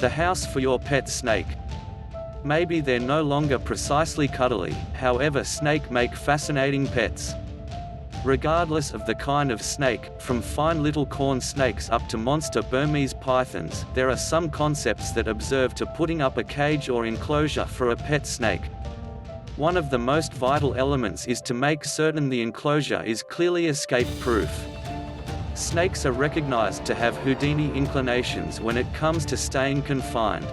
The house for your pet snake. Maybe they're no longer precisely cuddly, however snakes make fascinating pets. Regardless of the kind of snake, from fine little corn snakes up to monster Burmese pythons, there are some concepts that observe to putting up a cage or enclosure for a pet snake. One of the most vital elements is to make certain the enclosure is clearly escape-proof. Snakes are recognized to have Houdini inclinations when it comes to staying confined.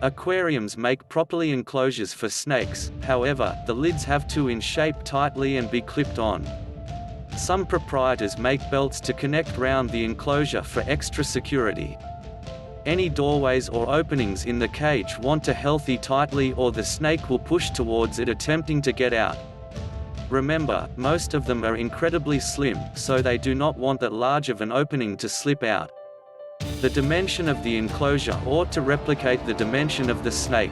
Aquariums make properly enclosures for snakes, however, the lids have to in shape tightly and be clipped on. Some proprietors make belts to connect round the enclosure for extra security. Any doorways or openings in the cage want to healthy tightly or the snake will push towards it attempting to get out. Remember, most of them are incredibly slim, so they do not want that large of an opening to slip out. The dimension of the enclosure ought to replicate the dimension of the snake.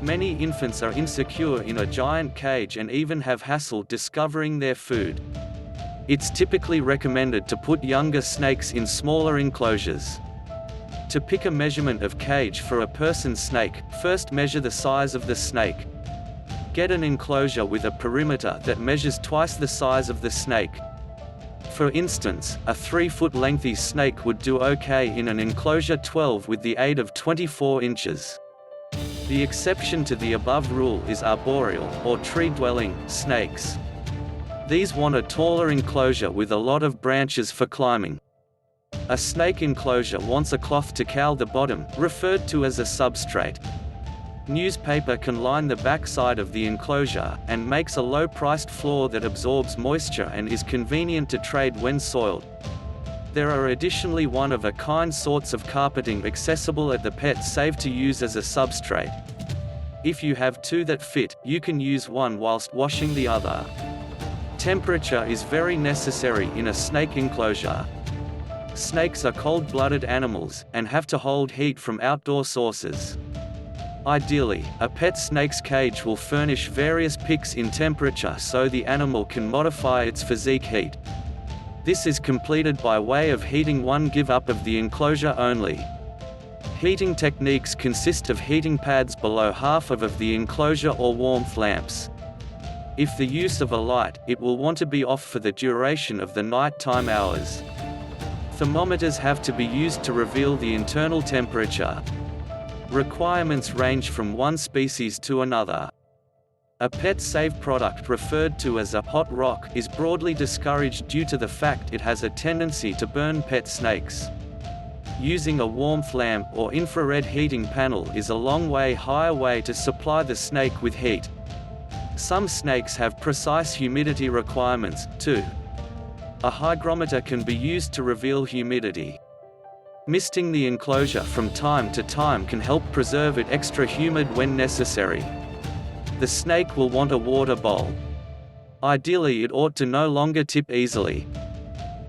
Many infants are insecure in a giant cage and even have hassle discovering their food. It's typically recommended to put younger snakes in smaller enclosures. To pick a measurement of cage for a person's snake, first measure the size of the snake. Get an enclosure with a perimeter that measures twice the size of the snake. For instance, a 3-foot lengthy snake would do okay in an enclosure 12 with the aid of 24 inches. The exception to the above rule is arboreal, or tree-dwelling, snakes. These want a taller enclosure with a lot of branches for climbing. A snake enclosure wants a cloth to cowl the bottom, referred to as a substrate. Newspaper can line the back side of the enclosure, and makes a low-priced floor that absorbs moisture and is convenient to trade when soiled. There are additionally one-of-a-kind sorts of carpeting accessible at the pet save to use as a substrate. If you have two that fit, you can use one whilst washing the other. Temperature is very necessary in a snake enclosure. Snakes are cold-blooded animals, and have to hold heat from outdoor sources. Ideally, a pet snake's cage will furnish various peaks in temperature so the animal can modify its physique heat. This is completed by way of heating one give-up of the enclosure only. Heating techniques consist of heating pads below half of the enclosure or warmth lamps. If the use of a light, it will want to be off for the duration of the night-time hours. Thermometers have to be used to reveal the internal temperature. Requirements range from one species to another. A pet-safe product referred to as a hot rock is broadly discouraged due to the fact it has a tendency to burn pet snakes. Using a warmth lamp or infrared heating panel is a long way higher way to supply the snake with heat. Some snakes have precise humidity requirements, too. A hygrometer can be used to reveal humidity. Misting the enclosure from time to time can help preserve it extra humid when necessary. The snake will want a water bowl. Ideally, it ought to no longer tip easily.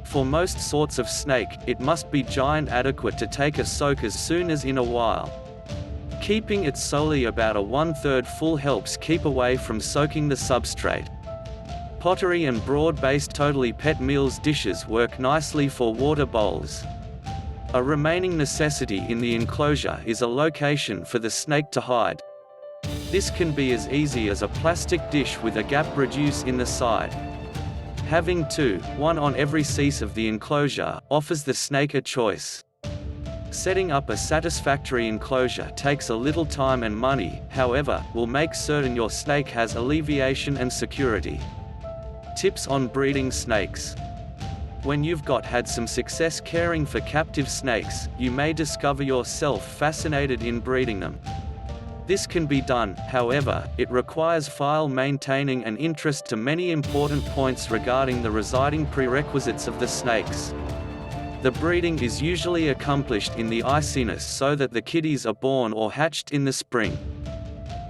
For most sorts of snake, it must be giant adequate to take a soak as soon as in a while. Keeping it solely about a 1/3 full helps keep away from soaking the substrate. Pottery and broad-based totally pet meals dishes work nicely for water bowls. A remaining necessity in the enclosure is a location for the snake to hide. This can be as easy as a plastic dish with a gap reduce in the side. Having two, one on every cease of the enclosure, offers the snake a choice. Setting up a satisfactory enclosure takes a little time and money, however, will make certain your snake has alleviation and security. Tips on breeding snakes. When you've had some success caring for captive snakes, you may discover yourself fascinated in breeding them. This can be done, however, it requires file maintaining and interest to many important points regarding the residing prerequisites of the snakes. The breeding is usually accomplished in the icinus so that the kiddies are born or hatched in the spring.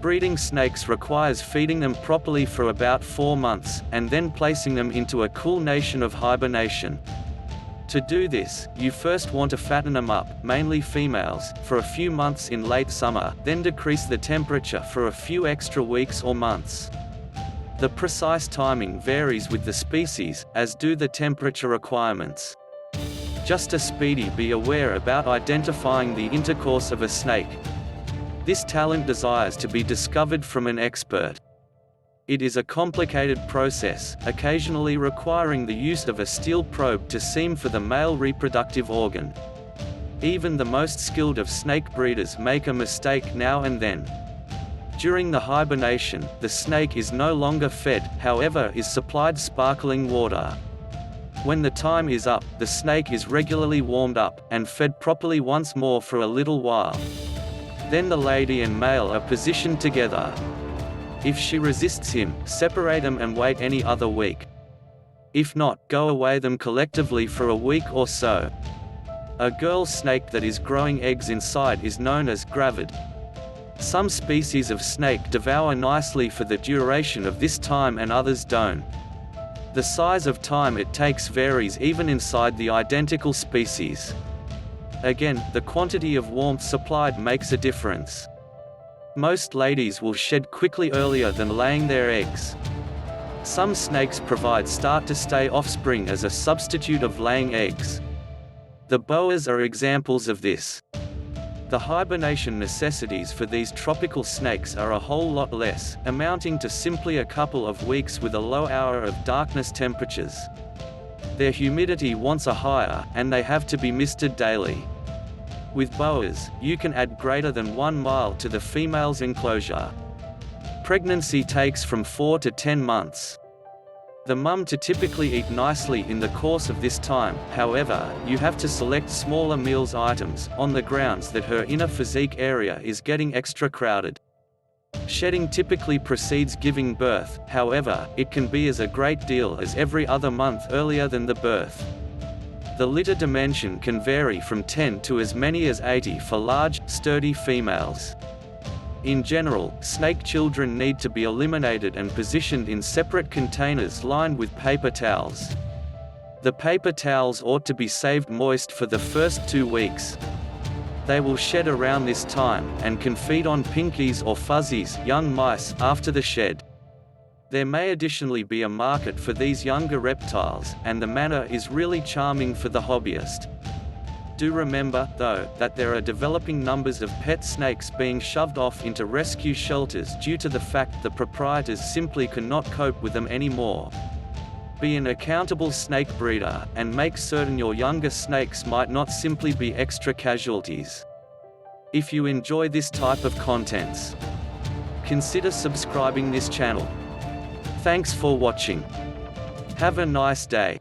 Breeding snakes requires feeding them properly for about 4 months, and then placing them into a cool nation of hibernation. To do this, you first want to fatten them up, mainly females, for a few months in late summer, then decrease the temperature for a few extra weeks or months. The precise timing varies with the species, as do the temperature requirements. Just a speedy be aware about identifying the intercourse of a snake. This talent desires to be discovered from an expert. It is a complicated process, occasionally requiring the use of a steel probe to seam for the male reproductive organ. Even the most skilled of snake breeders make a mistake now and then. During the hibernation, the snake is no longer fed, however is supplied sparkling water. When the time is up, the snake is regularly warmed up, and fed properly once more for a little while. Then the lady and male are positioned together. If she resists him, separate them and wait any other week. If not, go away them collectively for a week or so. A girl snake that is growing eggs inside is known as gravid. Some species of snake devour nicely for the duration of this time and others don't. The size of time it takes varies even inside the identical species. Again, the quantity of warmth supplied makes a difference. Most ladies will shed quickly earlier than laying their eggs. Some snakes provide start-to-stay offspring as a substitute of laying eggs. The boas are examples of this. The hibernation necessities for these tropical snakes are a whole lot less, amounting to simply a couple of weeks with a low hour of darkness temperatures. Their humidity wants a higher, and they have to be misted daily. With boas, you can add greater than 1 mile to the female's enclosure. Pregnancy takes from 4 to 10 months. The mum to typically eat nicely in the course of this time, however, you have to select smaller meals items, on the grounds that her inner physique area is getting extra crowded. Shedding typically precedes giving birth, however, it can be as a great deal as every other month earlier than the birth. The litter dimension can vary from 10 to as many as 80 for large, sturdy females. In general, snake children need to be eliminated and positioned in separate containers lined with paper towels. The paper towels ought to be saved moist for the first 2 weeks. They will shed around this time, and can feed on pinkies or fuzzies, young mice, after the shed. There may additionally be a market for these younger reptiles, and the manner is really charming for the hobbyist. Do remember, though, that there are developing numbers of pet snakes being shoved off into rescue shelters due to the fact the proprietors simply cannot cope with them anymore. Be an accountable snake breeder, and make certain your younger snakes might not simply be extra casualties. If you enjoy this type of contents, consider subscribing this channel. Thanks for watching. Have a nice day.